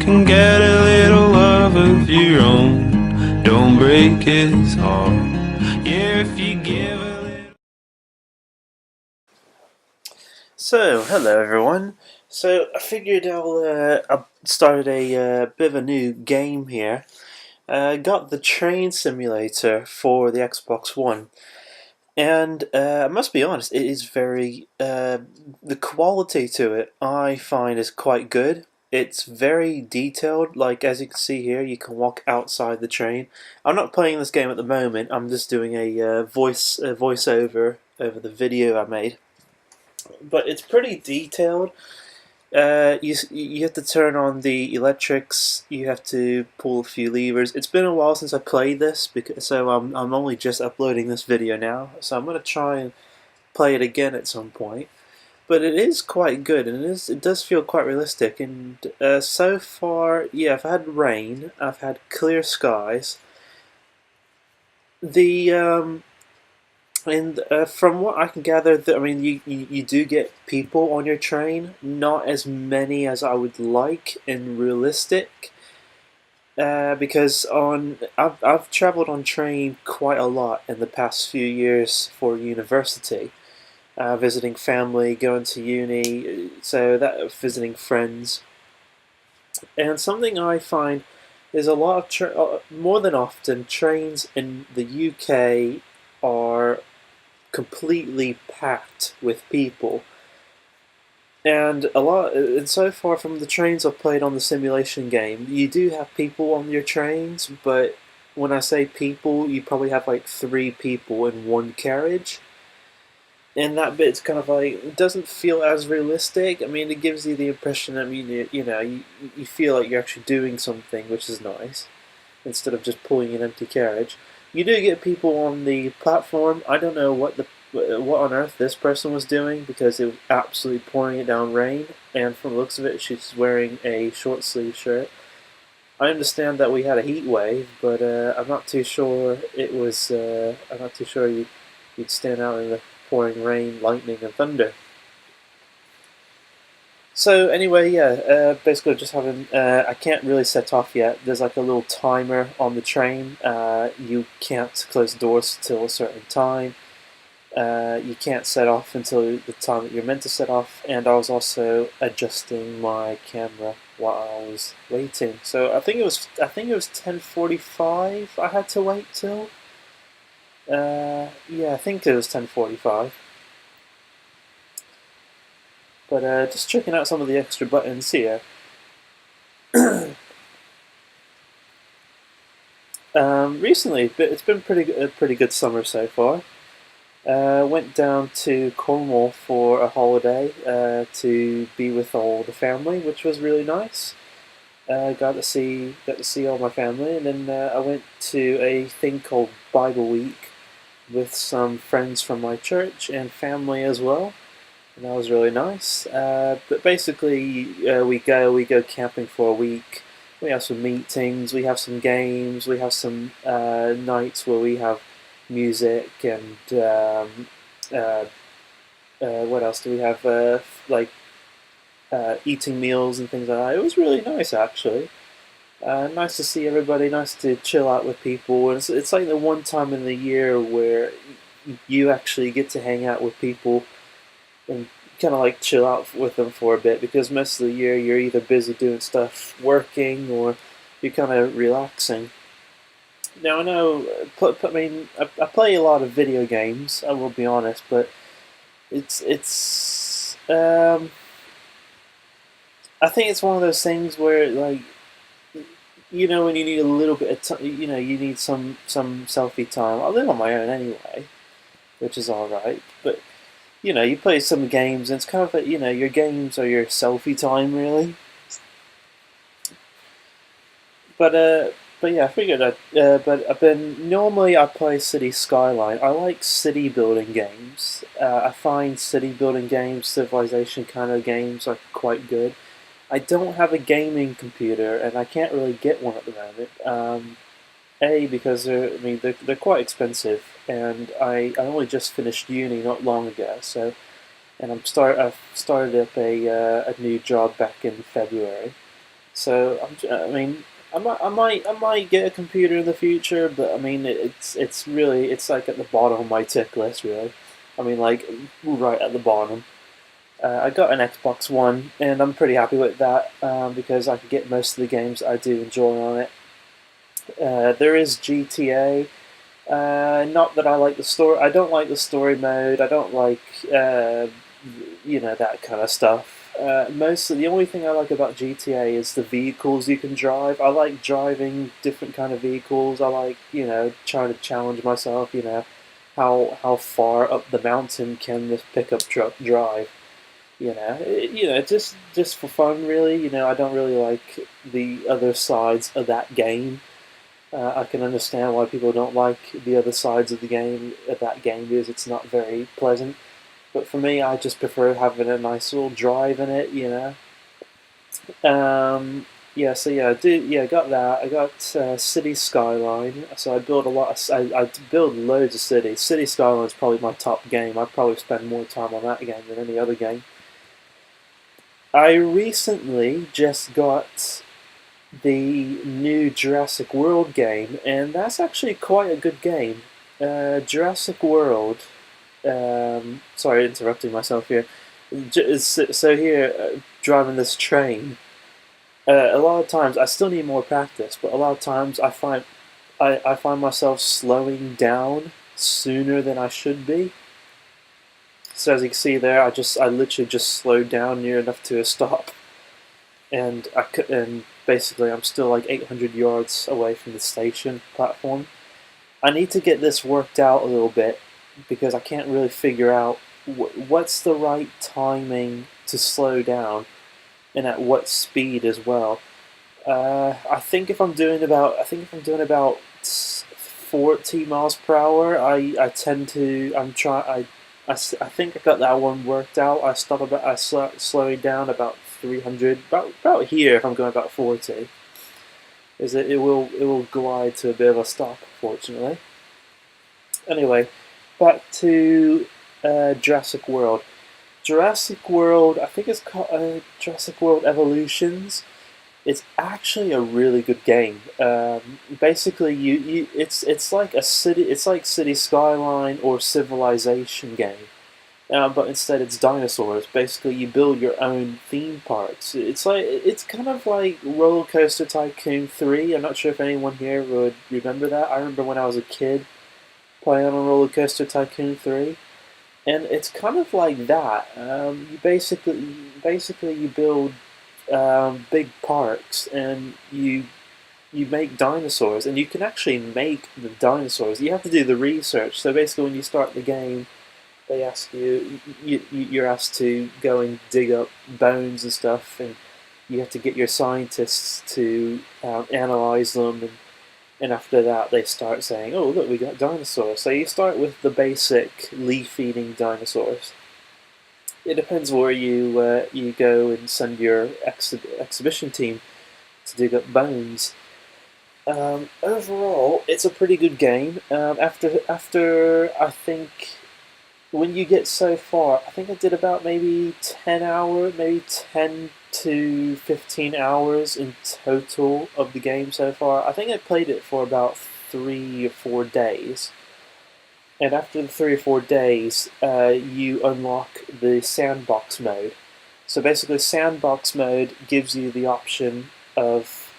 can get a little love of your own. Don't break his heart. Yeah, if you give a little. So, hello everyone. So, I figured I started a bit of a new game here. Got the train simulator for the Xbox One, and I must be honest, it is the quality to it I find is quite good. It's very detailed, like as you can see here, you can walk outside the train. I'm not playing this game at the moment, I'm just doing a voiceover over the video I made. But it's pretty detailed. You have to turn on the electrics. You have to pull a few levers. It's been a while since I played this, so I'm only just uploading this video now. So I'm gonna try and play it again at some point. But it is quite good, and it does feel quite realistic. And so far, yeah, I've had rain. I've had clear skies. The And from what I can gather, I mean, you do get people on your train, not as many as I would like in realistic. Because I've traveled on train quite a lot in the past few years for university, visiting family, going to uni, so that visiting friends. And something I find is a lot of more than often trains in the UK are completely packed with people. And so far from the trains I've played on the simulation game, you do have people on your trains, but when I say people, you probably have like 3 people in one carriage. And that bit's kind of like, it doesn't feel as realistic. I mean, it gives you the impression, I mean, you feel like you're actually doing something, which is nice, instead of just pulling an empty carriage. You do get people on the platform. I don't know what on earth this person was doing, because it was absolutely pouring it down rain, and from the looks of it, she's wearing a short sleeve shirt. I understand that we had a heat wave, but I'm not too sure it was. I'm not too sure you'd stand out in the pouring rain, lightning, and thunder. So anyway, yeah, basically just having, I can't really set off yet. There's like a little timer on the train. You can't close the doors till a certain time. You can't set off until the time that you're meant to set off. And I was also adjusting my camera while I was waiting. So I think it was 10:45. I had to wait till. Yeah, I think it was 10:45. But just checking out some of the extra buttons here. Recently, it's been a pretty good summer so far. Went down to Cornwall for a holiday to be with all the family, which was really nice. Got to see all my family, and then I went to a thing called Bible Week with some friends from my church and family as well, and that was really nice. But basically, we go camping for a week. We have some meetings, we have some games, we have some nights where we have music and uh, what else do we have? Like eating meals and things like that. It was really nice actually. Nice to see everybody. Nice to chill out with people. And it's like the one time in the year where you actually get to hang out with people and kind of like chill out with them for a bit, because most of the year you're either busy doing stuff, working, or you're kind of relaxing. Now I know, I mean, I play a lot of video games. I will be honest, but it's I think it's one of those things where like, when you need a little bit of time, you need some selfie time. I live on my own anyway, which is all right. But you play some games, and it's kind of like, your games are your selfie time, really. But but yeah, I figured that. But I've been normally I play City Skyline. I like city building games. I find city building games, civilization kind of games, are quite good. I don't have a gaming computer, and I can't really get one at the moment. Because they're quite expensive, and I only just finished uni not long ago, so I've started up a new job back in February, So I mean, I might get a computer in the future, but I mean, it's really it's like at the bottom of my tick list, really. I mean, like right at the bottom. I got an Xbox One, and I'm pretty happy with that because I can get most of the games I do enjoy on it. There is GTA. Not that I like the story. I don't like the story mode. I don't like that kind of stuff. Mostly, the only thing I like about GTA is the vehicles you can drive. I like driving different kind of vehicles. I like trying to challenge myself. How far up the mountain can this pickup truck drive? Just for fun, really. I don't really like the other sides of that game. I can understand why people don't like the other sides of the game of that game because it's not very pleasant. But for me, I just prefer having a nice little drive in it. Yeah. So yeah, I got that. I got City Skyline. So I build a lot. I build loads of cities. City Skyline is probably my top game. I probably spend more time on that game than any other game. I recently just got the new Jurassic World game, and that's actually quite a good game. Jurassic World. Sorry, interrupting myself here. So here, driving this train. A lot of times, I still need more practice, but a lot of times I find myself slowing down sooner than I should be. So as you can see there, I literally just slowed down near enough to a stop, and basically I'm still like 800 yards away from the station platform. I need to get this worked out a little bit because I can't really figure out what's the right timing to slow down and at what speed as well. I think if I'm doing about 40 miles per hour, I tend to I'm try I think I got that one worked out. I start slowing down about 300, about here if I'm going about 40. Is it will glide to a bit of a stop, fortunately. Anyway, back to Jurassic World. Jurassic World, I think it's called Jurassic World Evolutions. It's actually a really good game. Basically, it's like a city. It's like City Skyline or Civilization game. But instead it's dinosaurs. Basically, you build your own theme parks. It's kind of like Roller Coaster Tycoon 3. I'm not sure if anyone here would remember that. I remember when I was a kid playing on Roller Coaster Tycoon 3, and it's kind of like that. You basically you build big parks, and you make dinosaurs, and you can actually make the dinosaurs. You have to do the research. So basically, when you start the game, they ask you're asked to go and dig up bones and stuff, and you have to get your scientists to analyze them, and after that they start saying, oh look, we got dinosaurs. So you start with the basic leaf-eating dinosaurs. It depends where you go and send your exhibition team to dig up bones. Overall, it's a pretty good game. After I think when you get so far, I think I did about maybe 10 hours, maybe 10 to 15 hours in total of the game so far. I think I played it for about 3 or 4 days. And after the 3 or 4 days, you unlock the sandbox mode. So basically, sandbox mode gives you the option of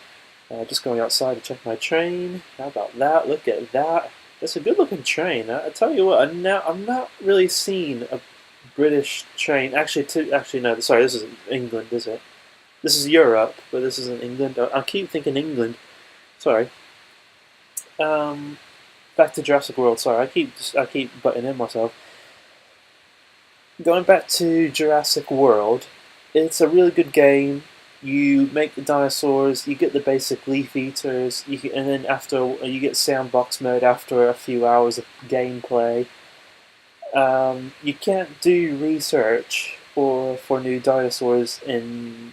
just going outside to check my train. How about that? Look at that. It's a good looking train. I tell you what, I'm not really seeing a British train. Actually, no, sorry, this isn't England, is it? This is Europe, but this isn't England. I keep thinking England. Sorry. Um, Back to Jurassic World. Sorry, I keep butting in myself. Going back to Jurassic World, it's a really good game. You make the dinosaurs, you get the basic leaf eaters, and then after you get sandbox mode after a few hours of gameplay. You can't do research for new dinosaurs in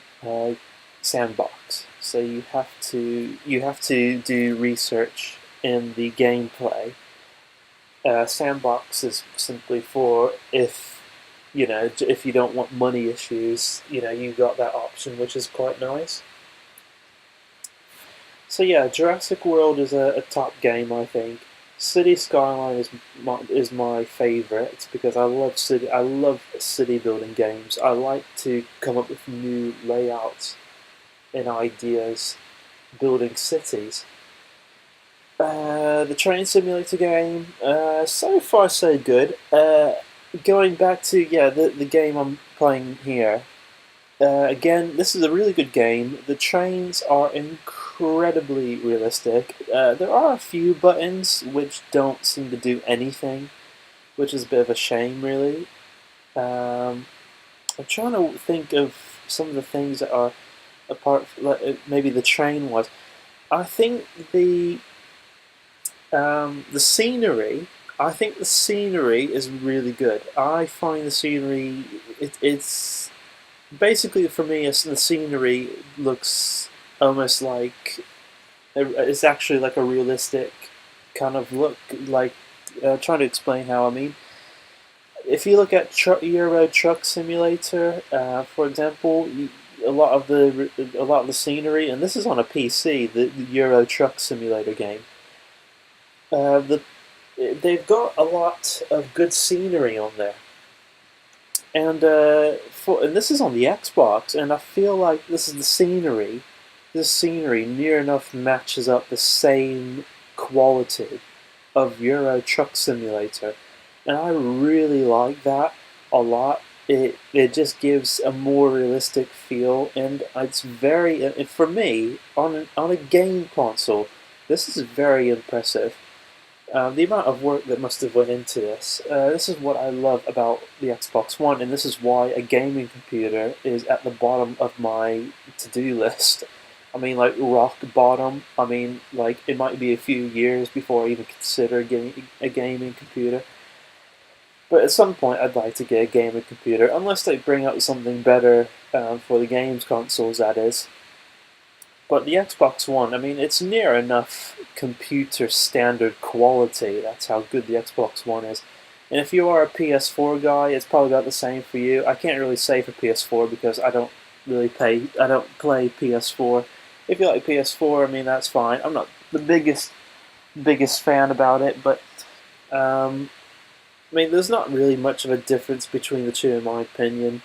sandbox, so you have to do research in the gameplay. Sandbox is simply for if you don't want money issues, you got that option, which is quite nice. So yeah, Jurassic World is a top game, I think. City Skyline is my favorite because I love city building games. I like to come up with new layouts and ideas building cities. The train simulator game, so far so good. Going back to the game I'm playing here. Again, this is a really good game. The trains are incredibly realistic. There are a few buttons which don't seem to do anything, which is a bit of a shame, really. I'm trying to think of some of the things that are like maybe the train was. I think the scenery. I think the scenery is really good. I find the scenery. It's basically for me. The scenery looks almost like it's actually like a realistic kind of look. Like trying to explain how I mean. If you look at Euro Truck Simulator, for example, a lot of the scenery, and this is on a PC, the Euro Truck Simulator game. The they've got a lot of good scenery on there, and and this is on the Xbox, and I feel like this is the scenery. This scenery near enough matches up the same quality of Euro Truck Simulator, and I really like that a lot. It just gives a more realistic feel, and it's very for me on a game console. This is very impressive. The amount of work that must have went into this. This is what I love about the Xbox One, and this is why a gaming computer is at the bottom of my to-do list. I mean, like rock bottom. I mean, like it might be a few years before I even consider getting a gaming computer. But at some point, I'd like to get a gaming computer, unless they bring out something better for the games consoles, that is. But the Xbox One, I mean, it's near enough computer standard quality. That's how good the Xbox One is. And if you are a PS4 guy, it's probably about the same for you. I can't really say for PS4 because I don't play PS4. If you like PS4, I mean, that's fine. I'm not the biggest fan about it, but I mean, there's not really much of a difference between the two, in my opinion.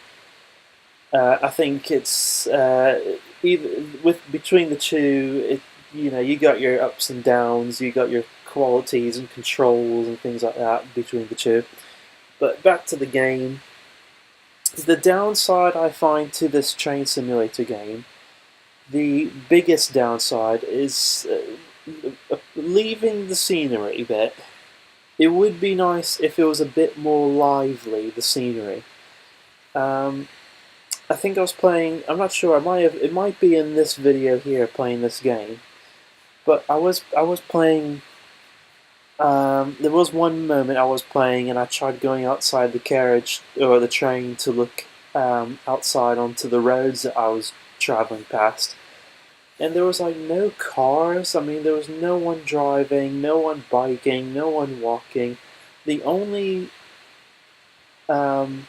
I think it's either with between the two. You got your ups and downs, you got your qualities and controls and things like that between the two. But back to the game, the downside I find to this train simulator game, the biggest downside is leaving the scenery bit. It would be nice if it was a bit more lively, the scenery. Um, I think I was playing. I'm not sure. I might have. It might be in this video here playing this game. But I was playing. There was one moment I was playing, and I tried going outside the carriage or the train to look outside onto the roads that I was traveling past, and there was like no cars. I mean, there was no one driving, no one biking, no one walking. The only um,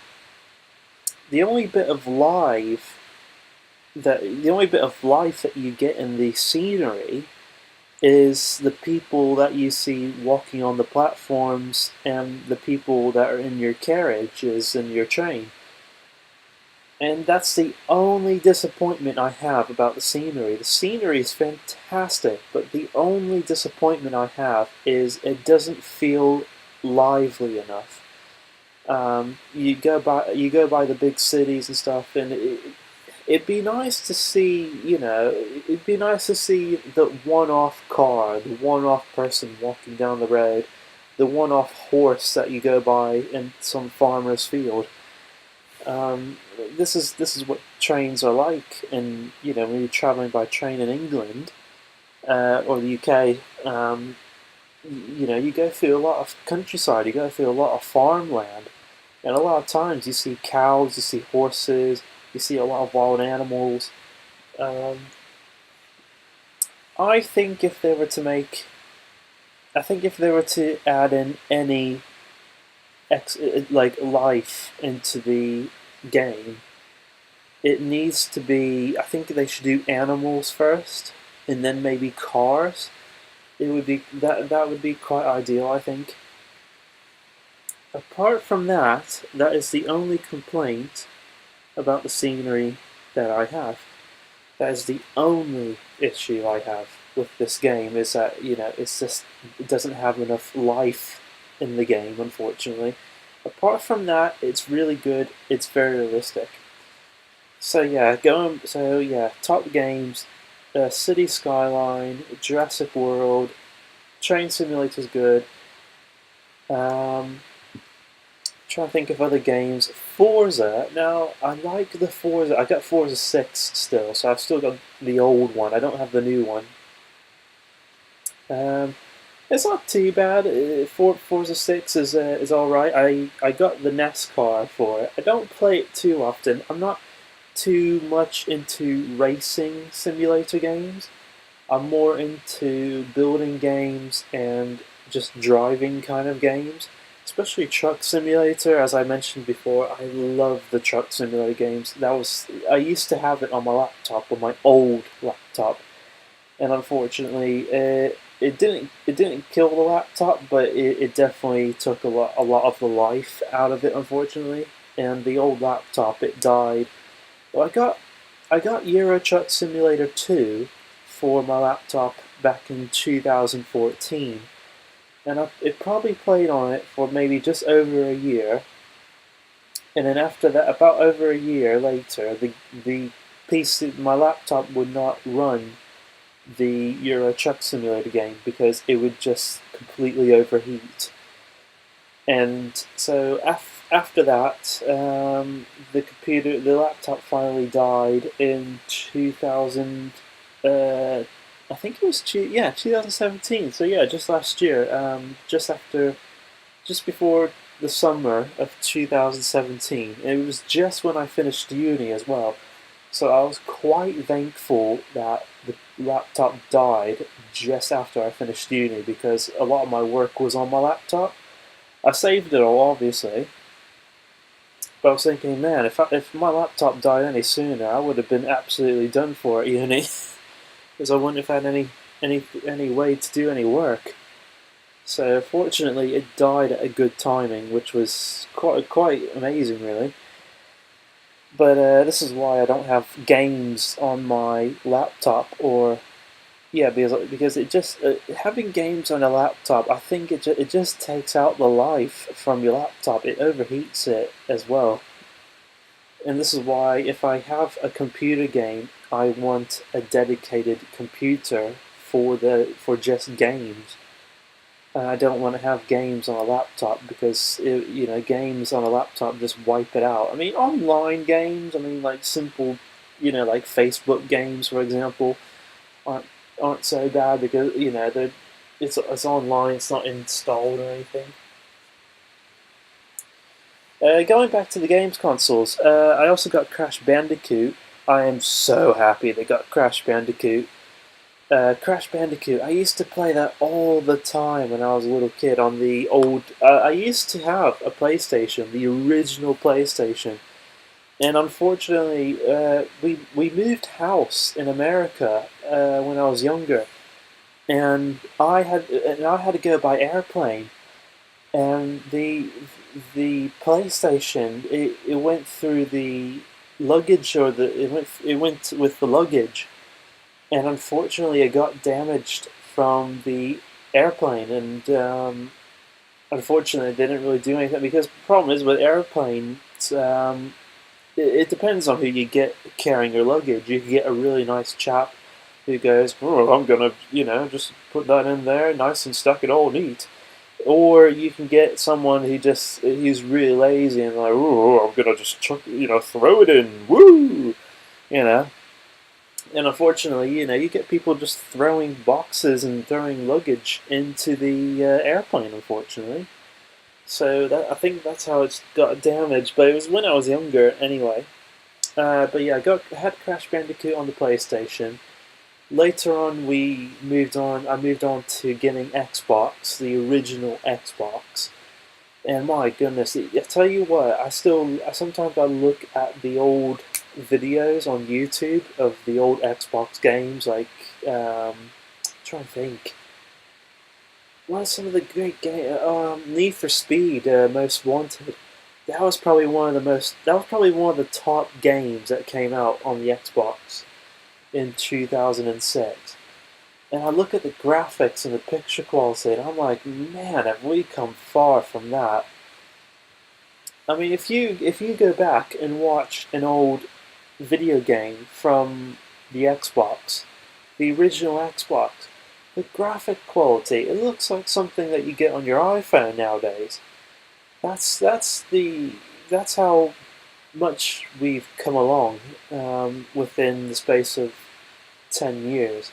the only bit of life that you get in the scenery is the people that you see walking on the platforms and the people that are in your carriages and your train. And that's the only disappointment I have about the scenery. The scenery is fantastic, but the only disappointment I have is it doesn't feel lively enough. You go by the big cities and stuff, and it'd be nice to see, it'd be nice to see the one-off car, the one-off person walking down the road, the one-off horse that you go by in some farmer's field. This is what trains are like, and when you're traveling by train in England or the UK, you go through a lot of countryside, you go through a lot of farmland, and a lot of times you see cows, you see horses, you see a lot of wild animals. Um, I think if they were to make, I think if they were to add in any like life into the game, it needs to be. I think they should do animals first. and then maybe cars. It would be that would be quite ideal, I think. Apart from that, that is the only complaint about the scenery that I have. That is the only issue I have with this game, is that, it's just, it doesn't have enough life in the game, unfortunately. Apart from that, it's really good. It's very realistic. Top games, City Skyline, Jurassic World, Train Simulator's good. Trying to think of other games. Forza. Now, I like the Forza. I got Forza 6 still, so I've still got the old one. I don't have the new one. It's not too bad. Forza 6 is alright. I got the NASCAR for it. I don't play it too often. I'm not too much into racing simulator games. I'm more into building games and just driving kind of games. Especially Truck Simulator, as I mentioned before, I love the Truck Simulator games. I used to have it on my laptop, on my old laptop, and unfortunately, it didn't kill the laptop, but it definitely took a lot of the life out of it, unfortunately. And the old laptop, it died. Well, I got Euro Truck Simulator 2 for my laptop back in 2014. And it probably played on it for maybe just over a year, and then after that, about over a year later, the PC, my laptop would not run the Euro Truck Simulator game because it would just completely overheat. And so after that, the laptop finally died in 2000. I think it was 2017. So yeah, just last year, just before the summer of 2017. And it was just when I finished uni as well. So I was quite thankful that the laptop died just after I finished uni because a lot of my work was on my laptop. I saved it all, obviously, but I was thinking, man, if my laptop died any sooner, I would have been absolutely done for at uni. Because I wouldn't have had any way to do any work. So fortunately, it died at a good timing, which was quite amazing, really. But this is why I don't have games on my laptop, or because it just having games on a laptop, I think it just takes out the life from your laptop. It overheats it as well. And this is why if I have a computer game, I want a dedicated computer for just games. I don't want to have games on a laptop because games on a laptop just wipe it out. I mean, online games. I mean, like simple, like Facebook games, for example, aren't so bad because it's online. It's not installed or anything. Going back to the games consoles, I also got Crash Bandicoot. I am so happy they got Crash Bandicoot. Crash Bandicoot, I used to play that all the time when I was a little kid on the old... I used to have a PlayStation, the original PlayStation. And unfortunately, we moved house in America when I was younger. And I had to go by airplane. And the PlayStation, it went through the luggage, or it went with the luggage, and unfortunately it got damaged from the airplane, and unfortunately they didn't really do anything because the problem is with airplanes, it depends on who you get carrying your luggage. You can get a really nice chap who goes, "Oh, I'm gonna just put that in there, nice and stuck it all neat." Or you can get someone who's really lazy and like, "Oh, I'm gonna just throw it in, woo," you know. And unfortunately, you get people just throwing boxes and throwing luggage into the airplane. Unfortunately, so I think that's how it's got damaged. But it was when I was younger, anyway. But yeah, I had Crash Bandicoot on the PlayStation. Later on, I moved on to getting Xbox, the original Xbox, and my goodness, I tell you what, sometimes I look at the old videos on YouTube of the old Xbox games, like trying to think. What are some of the great games? Need for Speed, Most Wanted. That was probably one of the most. That was probably one of the top games that came out on the Xbox in 2006. And I look at the graphics and the picture quality, and I'm like, man, have we come far from that? I mean, if you go back and watch an old video game from the Xbox, the original Xbox, the graphic quality, it looks like something that you get on your iPhone nowadays. That's how much we've come along within the space of 10 years.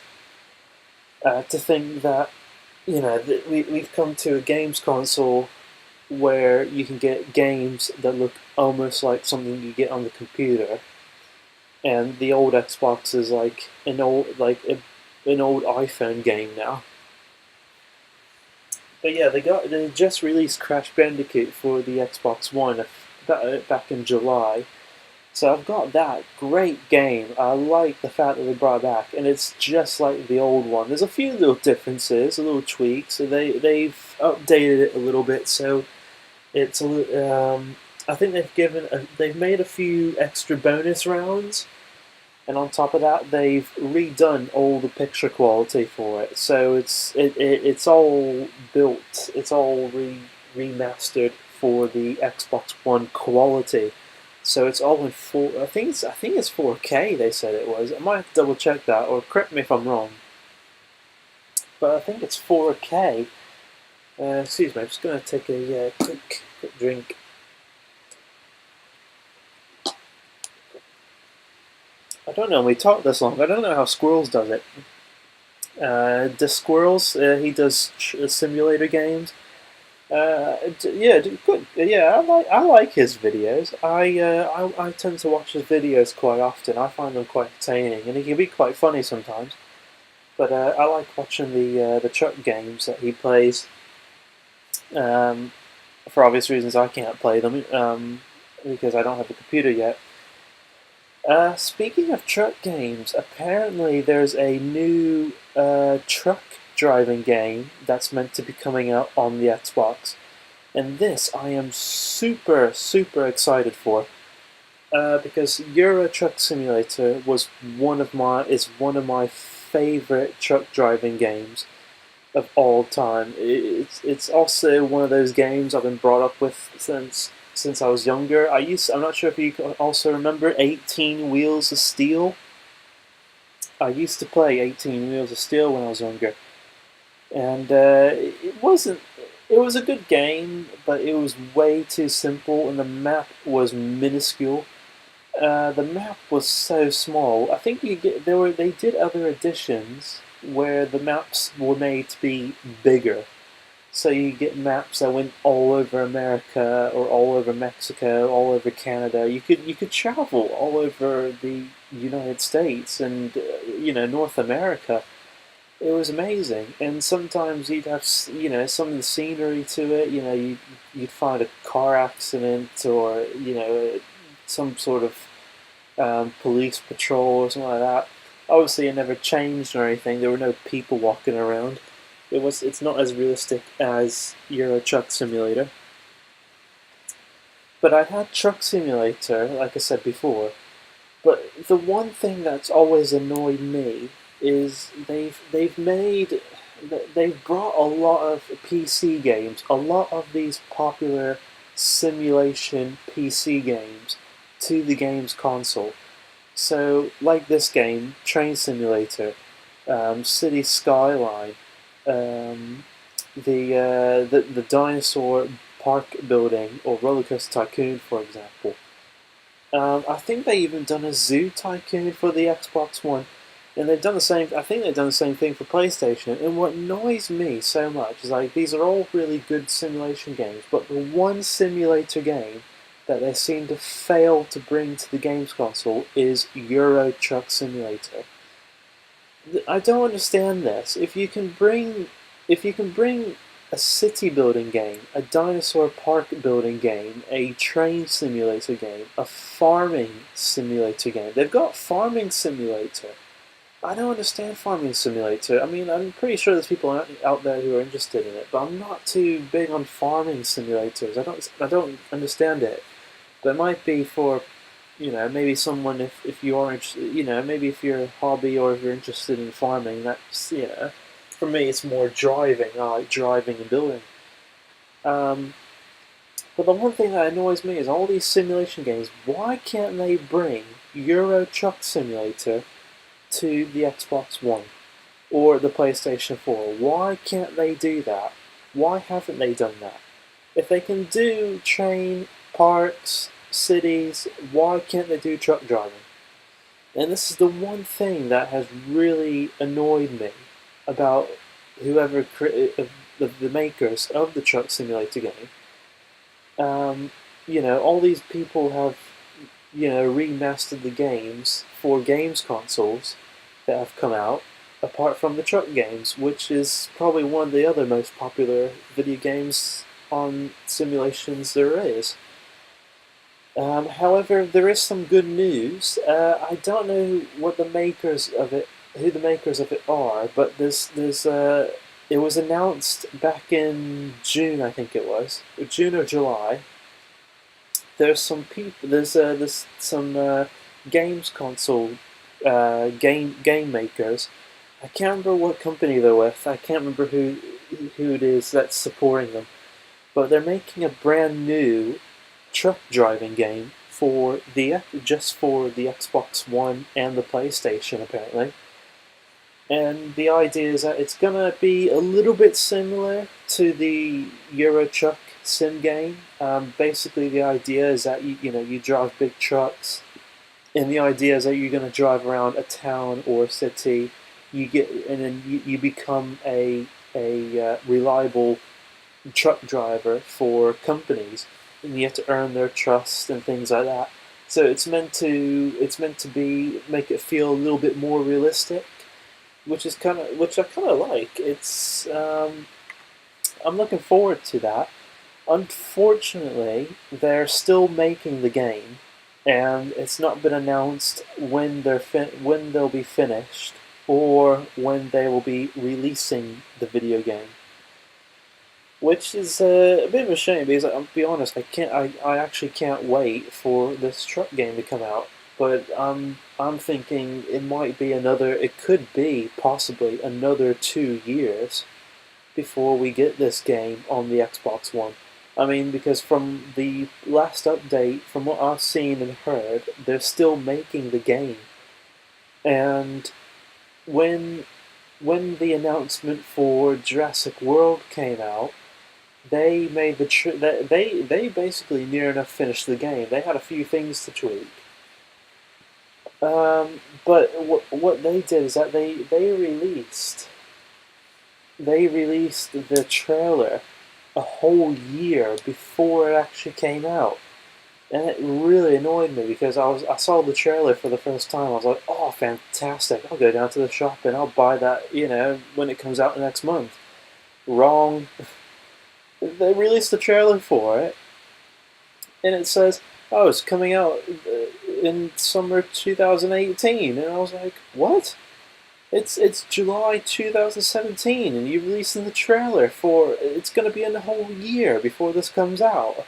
To think that we've come to a games console where you can get games that look almost like something you get on the computer, and the old Xbox is like an old iPhone game now. But yeah, they just released Crash Bandicoot for the Xbox One back in July. So I've got that great game. I like the fact that they brought it back, and it's just like the old one. There's a few little differences, a little tweaks. So they've updated it a little bit, so it's I think they've made a few extra bonus rounds, and on top of that, they've redone all the picture quality for it. So it's all built, it's all remastered for the Xbox One quality. So it's all in four. I think it's 4K. They said it was. I might have to double check that, or correct me if I'm wrong. But I think it's 4K. Excuse me. I'm just going to take a quick drink. I don't know. We talked this long. I don't know how Squirrels does it. Does Squirrels? He does simulator games. Yeah, good. Yeah, I like his videos. I tend to watch his videos quite often. I find them quite entertaining, and he can be quite funny sometimes. But I like watching the truck games that he plays. For obvious reasons, I can't play them because I don't have a computer yet. Speaking of truck games, apparently there's a new truck driving game that's meant to be coming out on the Xbox, and this I am super excited for because Euro Truck Simulator is one of my favorite truck driving games of all time. It's also one of those games I've been brought up with since I was younger. I'm not sure if you also remember 18 Wheels of Steel. I used to play 18 Wheels of Steel when I was younger, and it wasn't. It was a good game, but it was way too simple, and the map was minuscule. The map was so small. I think they did other editions where the maps were made to be bigger. So you get maps that went all over America or all over Mexico, all over Canada. You could travel all over the United States and North America. It was amazing, and sometimes you'd have some of the scenery to it. You'd find a car accident or some sort of police patrol or something like that. Obviously, it never changed or anything. There were no people walking around. It's not as realistic as Euro Truck Simulator. But I had Truck Simulator, like I said before. But the one thing that's always annoyed me is they've brought a lot of PC games, a lot of these popular simulation PC games to the games console. So, like this game, Train Simulator, City Skyline, the dinosaur park building, or Roller Coaster Tycoon, for example. I think they even done a Zoo Tycoon for the Xbox One, and they've done the same. I think they've done the same thing for PlayStation. And what annoys me so much is like these are all really good simulation games, but the one simulator game that they seem to fail to bring to the games console is Euro Truck Simulator. I don't understand this. If you can bring a city building game, a dinosaur park building game, a train simulator game, a farming simulator game. They've got farming simulator. I don't understand farming simulator. I mean, I'm pretty sure there's people out there who are interested in it, but I'm not too big on farming simulators. I don't understand it. But it might be for, maybe someone if you are interested, maybe if you're a hobby or if you're interested in farming, that's, for me it's more driving. I like driving and building. Um, but the one thing that annoys me is all these simulation games. Why can't they bring Euro Truck Simulator to the Xbox One or the PlayStation 4? Why can't they do that? Why haven't they done that? If they can do train, parks, cities, why can't they do truck driving? And this is the one thing that has really annoyed me about whoever the makers of the Truck Simulator game. All these people have remastered the games for games consoles that have come out, apart from the truck games, which is probably one of the other most popular video games on simulations there is. However, there is some good news. I don't know what the makers of it, who the makers of it are, but it was announced back in June, I think it was, June or July. There's some people. There's some games console game makers. I can't remember what company they're with. I can't remember who it is that's supporting them, but they're making a brand new truck driving game just for the Xbox One and the PlayStation apparently. And the idea is that it's gonna be a little bit similar to the Euro Truck sim game. Basically, the idea is that you drive big trucks, and the idea is that you're gonna drive around a town or a city. And then you become a reliable truck driver for companies, and you have to earn their trust and things like that. So it's meant to be make it feel a little bit more realistic, which I kind of like. I'm looking forward to that. Unfortunately, they're still making the game, and it's not been announced when when they'll be finished or when they will be releasing the video game. Which is a bit of a shame because I'll be honest, I actually can't wait for this truck game to come out. But I'm thinking it could be possibly another 2 years before we get this game on the Xbox One. I mean, because from the last update, from what I've seen and heard, they're still making the game. And when the announcement for Jurassic World came out, they made they basically near enough finished the game. They had a few things to tweak. But what they did is that they released the trailer a whole year before it actually came out, and it really annoyed me because I saw the trailer for the first time. I was like, oh, fantastic! I'll go down to the shop and I'll buy that. When it comes out next month. Wrong. They released the trailer for it, and it says, "Oh, it's coming out in summer 2018," and I was like, "What? It's July 2017, and you're releasing the trailer for it's going to be in a whole year before this comes out."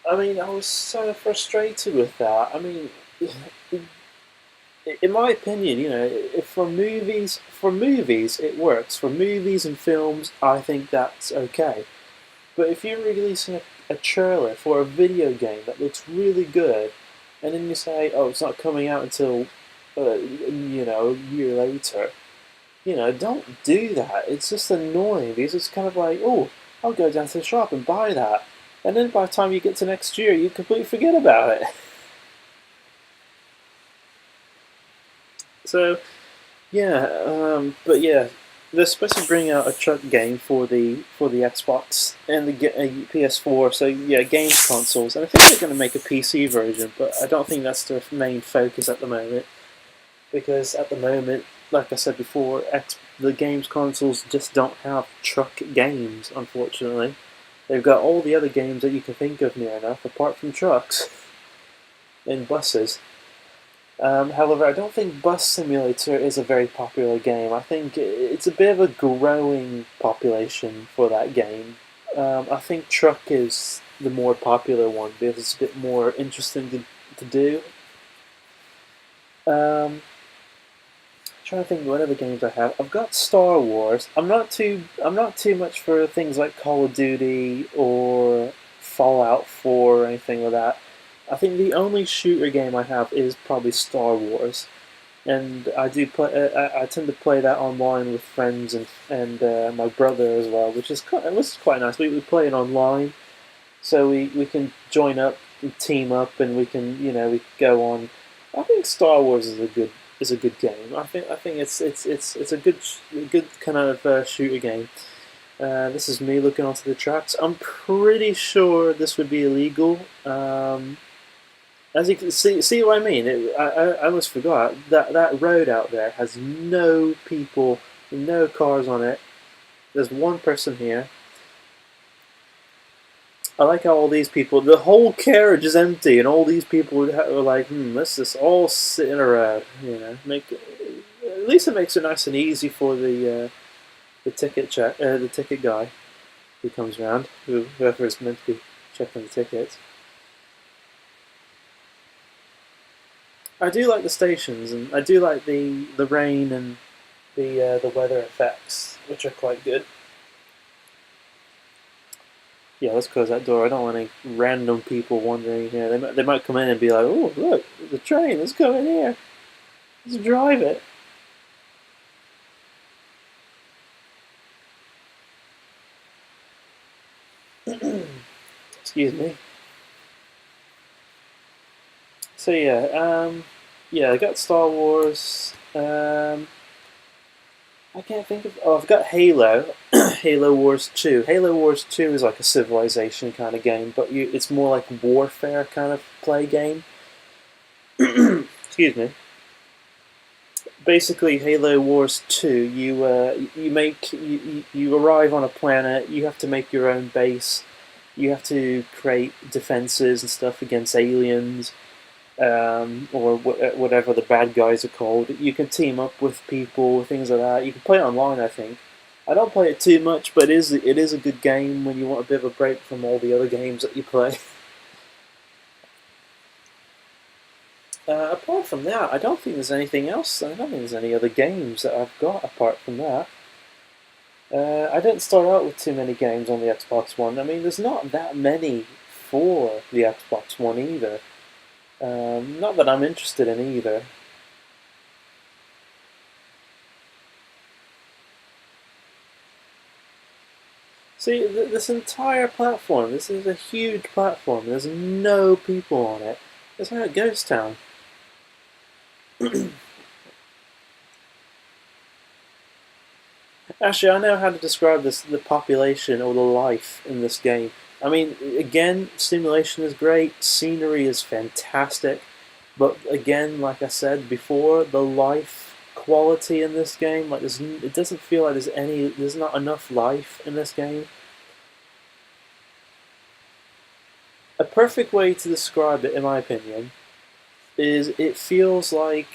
I mean, I was so frustrated with that. I mean, in my opinion, if for movies it works. For movies and films, I think that's okay. But if you're releasing a trailer for a video game that looks really good, and then you say, "Oh, it's not coming out until a year later," don't do that. It's just annoying because it's kind of like, "Oh, I'll go down to the shop and buy that," and then by the time you get to next year, you completely forget about it. So, yeah, but yeah, they're supposed to bring out a truck game for the Xbox and the PS4. So yeah, games consoles, and I think they're going to make a PC version, but I don't think that's their main focus at the moment because at the moment like I said before, the games consoles just don't have truck games, unfortunately. They've got all the other games that you can think of near enough, apart from trucks and buses. However, I don't think Bus Simulator is a very popular game. I think it's a bit of a growing population for that game. I think Truck is the more popular one because it's a bit more interesting to do. Trying to think what other games I have. I've got Star Wars. I'm not too much for things like Call of Duty or Fallout 4 or anything like that. I think the only shooter game I have is probably Star Wars, and I do play. I tend to play that online with friends and my brother as well, which is quite nice. We play it online, so we can join up, and team up, and we can we go on. I think Star Wars is a good game. I think it's a good kind of shooter game. This is me looking onto the tracks. I'm pretty sure this would be illegal. As you can see what I mean. I almost forgot that road out there has no people, no cars on it. There's one person here. I like how all these people, the whole carriage is empty, and all these people are like, let's just all sit in a row. At least it makes it nice and easy for the the ticket guy who comes around, whoever is meant to be checking the tickets. I do like the stations, and I do like the rain and the weather effects, which are quite good. Yeah, let's close that door. I don't want any random people wandering here. They might come in and be like, "Oh, look, the train. Let's go in here. Let's drive it." Excuse me. So yeah, I got Star Wars. I can't think of. Oh, I've got Halo, Halo Wars 2. Halo Wars 2 is like a civilization kind of game, but it's more like warfare kind of play game. Excuse me. Basically, Halo Wars 2, you arrive on a planet. You have to make your own base. You have to create defenses and stuff against aliens. Or whatever the bad guys are called. You can team up with people, things like that. You can play it online, I think. I don't play it too much, but it is a good game when you want a bit of a break from all the other games that you play. Apart from that, I don't think there's anything else. I don't think there's any other games that I've got apart from that. I didn't start out with too many games on the Xbox One. I mean, there's not that many for the Xbox One either. Not that I'm interested in either. See, this entire platform, this is a huge platform. There's no people on it. It's like a ghost town. Actually, I know how to describe the population or the life in this game. I mean, again, simulation is great, scenery is fantastic, but again, like I said before, the life quality in this game, like it doesn't feel like there's not enough life in this game. A perfect way to describe it, in my opinion, is it feels like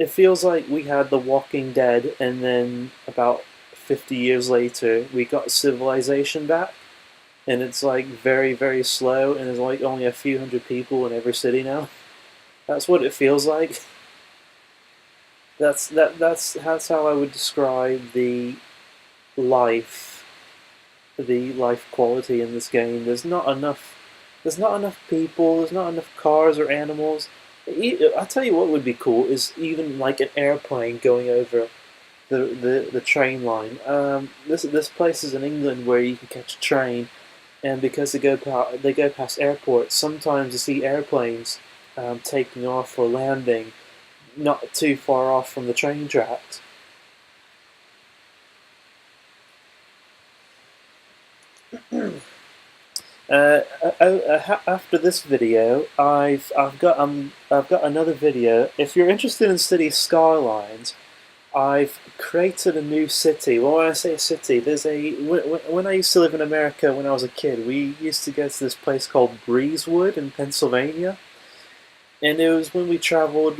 we had The Walking Dead, and then about 50 years later, we got civilization back, and it's like very, very slow, and there's like only a few hundred people in every city now. That's what it feels like. That's how I would describe life, the life quality in this game. There's not enough people. There's not enough cars or animals. I'll tell you what would be cool is even like an airplane going over the train line. This place is in England where you can catch a train, and because they go past airports, sometimes you see airplanes taking off or landing not too far off from the train tracks. After this video, I've got another video. If you're interested in city skylines, I've created a new city. Well, when I say a city, there's a when I used to live in America when I was a kid, we used to go to this place called Breezewood in Pennsylvania, and it was when we traveled.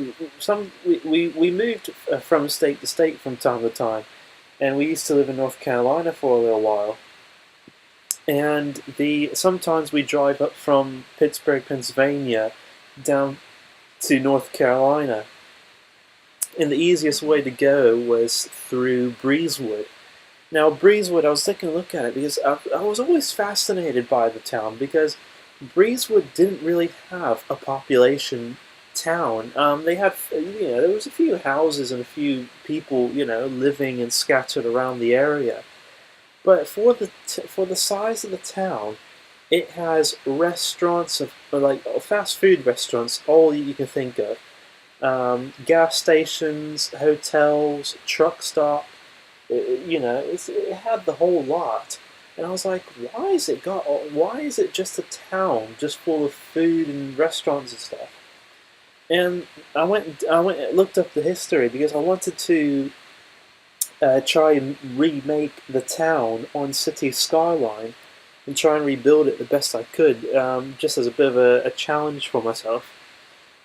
We moved from state to state from time to time, and we used to live in North Carolina for a little while. And sometimes we drive up from Pittsburgh, Pennsylvania, down to North Carolina. And the easiest way to go was through Breezewood. Now, Breezewood, I was taking a look at it because I was always fascinated by the town because Breezewood didn't really have a population town. They had, there was a few houses and a few people, living and scattered around the area. But for the size of the town, it has restaurants of like fast food restaurants, all you can think of. Gas stations, hotels, truck stop. It had the whole lot. And I was like, why is it just a town just full of food and restaurants and stuff? And I went and looked up the history because I wanted to try and remake the town on City Skyline and try and rebuild it the best I could, just as a bit of a challenge for myself.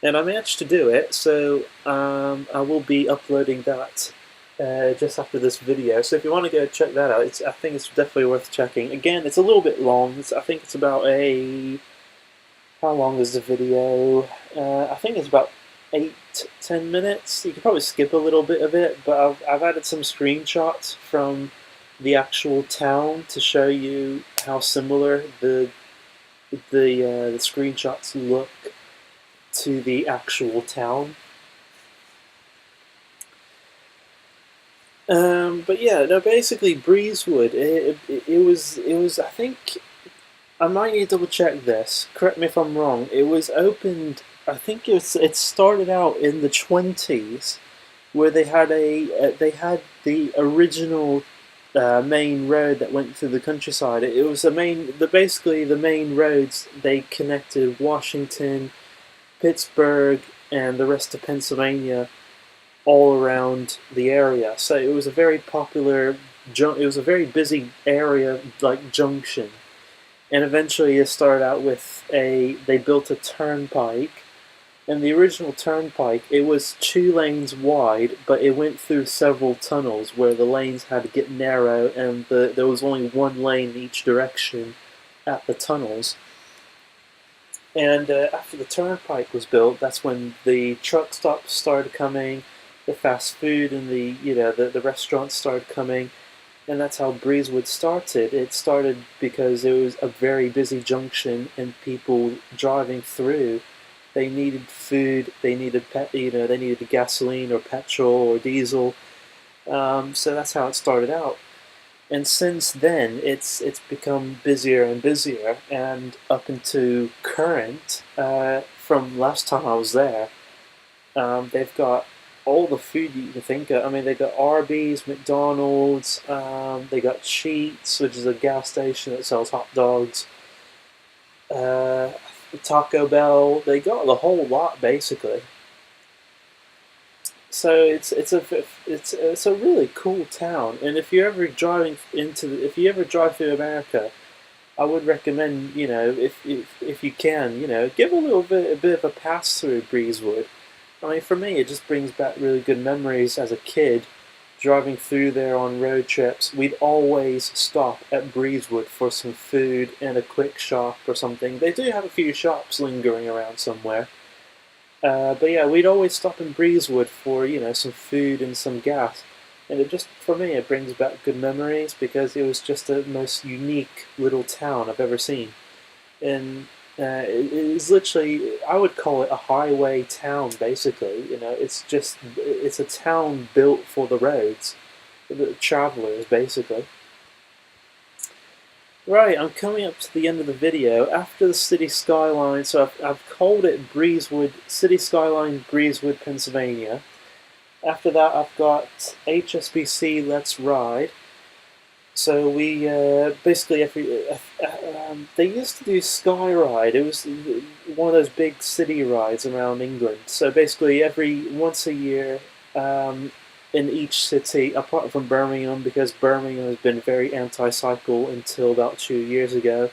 And I managed to do it, so I will be uploading that just after this video. So if you want to go check that out, I think it's definitely worth checking. Again, it's a little bit long. I think it's about how long is the video? I think it's about 8-10 minutes. You could probably skip a little bit of it, but I've added some screenshots from the actual town to show you how similar the screenshots look to the actual town. But yeah, no, basically Breezewood. It was. I think I might need to double check this. Correct me if I'm wrong. It was opened. I think it started out in the 20s, where they had the original main road that went through the countryside. It was basically the main roads. They connected Washington, Pittsburgh, and the rest of Pennsylvania all around the area. So it was a very popular. It was a very busy area, like junction. And eventually it started out with they built a turnpike. And the original turnpike, it was 2 lanes wide, but it went through several tunnels where the lanes had to get narrow, and there was only 1 lane in each direction at the tunnels. And after the turnpike was built, that's when the truck stops started coming, the fast food and the restaurants started coming, and that's how Breezewood started. It started because it was a very busy junction, and people driving through. They needed food. They needed they needed gasoline or petrol or diesel. So that's how it started out. And since then, it's become busier and busier. And up into current, from last time I was there, they've got all the food you can think of. I mean, they got Arby's, McDonald's. They got Sheetz, which is a gas station that sells hot dogs. Taco Bell. They got the whole lot basically. So it's a really cool town. And if you're ever if you ever drive through America, I would recommend if you can give a bit of a pass through Breezewood. I mean, for me, it just brings back really good memories as a kid. Driving through there on road trips, we'd always stop at Breezewood for some food and a quick shop or something. They do have a few shops lingering around somewhere. But yeah, we'd always stop in Breezewood for, some food and some gas. And for me, it brings back good memories because it was just the most unique little town I've ever seen. And it is literally, I would call it a highway town, basically. It's a town built for the roads, for the travelers, basically. Right, I'm coming up to the end of the video. After the city skyline, so I've called it Breezewood, City Skyline, Breezewood, Pennsylvania. After that, I've got HSBC Let's Ride. So we basically they used to do Skyride. It was one of those big city rides around England. So basically, every once a year, um, in each city, apart from Birmingham, because Birmingham has been very anti-cycle until about 2 years ago.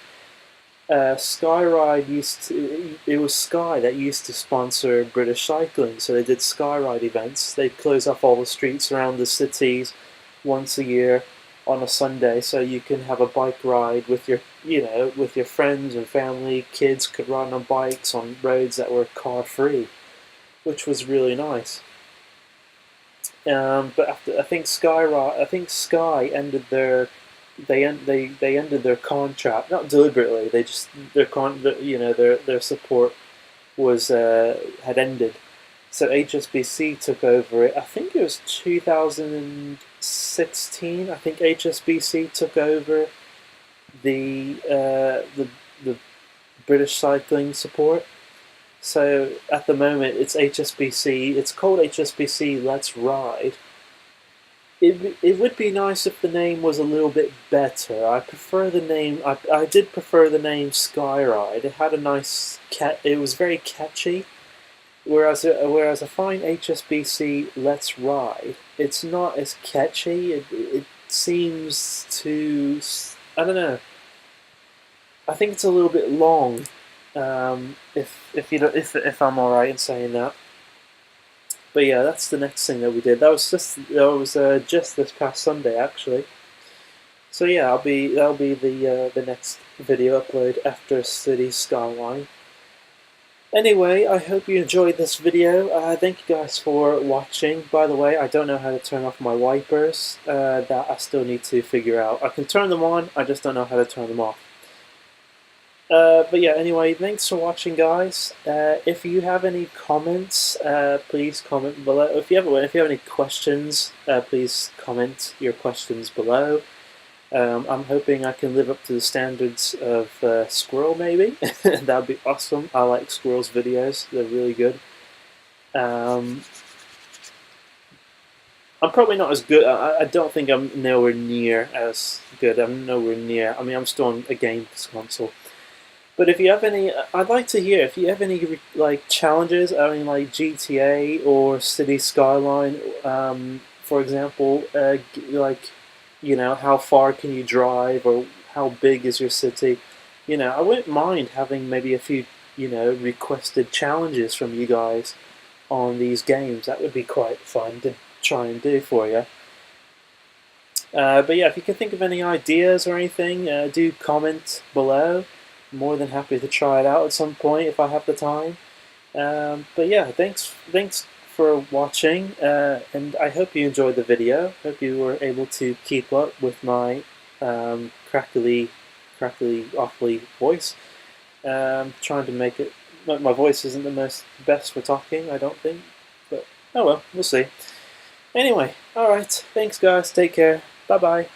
Skyride used to, it was Sky that used to sponsor British cycling, so they did Skyride events. They'd close off all the streets around the cities once a year on a Sunday, so you can have a bike ride with with your friends and family. Kids could ride on bikes on roads that were car free, which was really nice. But after I think Sky ended they ended their contract, not deliberately. They just their support was had ended. So HSBC took over it. I think it was 2016. I think HSBC took over the the British cycling support. So at the moment, it's HSBC. It's called HSBC Let's Ride. It would be nice if the name was a little bit better. I prefer the name. I did prefer the name Skyride. It had a nice It was very catchy. Whereas a fine HSBC Let's Ride, it's not as catchy. It seems to, I don't know. I think it's a little bit long. If you don't, if I'm all right in saying that. But yeah, that's the next thing that we did. Just this past Sunday actually. So yeah, that'll be the next video upload after City Skyline. Anyway, I hope you enjoyed this video. Thank you guys for watching. By the way, I don't know how to turn off my wipers. That I still need to figure out. I can turn them on, I just don't know how to turn them off. But yeah, anyway, thanks for watching, guys. If you have any comments, please comment below. If you have any questions, please comment your questions below. I'm hoping I can live up to the standards of Squirrel, maybe. That'd be awesome. I like Squirrel's videos, they're really good. I'm probably not as good. I don't think I'm nowhere near as good. I'm nowhere near. I mean, I'm still on a game console. But if you have any, I'd like to hear if you have any like challenges. I mean, like GTA or City Skyline, for example. How far can you drive, or how big is your city? I wouldn't mind having maybe a few, requested challenges from you guys on these games. That would be quite fun to try and do for you. But yeah, if you can think of any ideas or anything, do comment below. I'm more than happy to try it out at some point if I have the time. But yeah, thanks for watching, and I hope you enjoyed the video. Hope you were able to keep up with my crackly, awfully voice. Trying to make it. My voice isn't the best for talking, I don't think, but oh well, we'll see. Anyway, alright, thanks guys, take care, bye bye.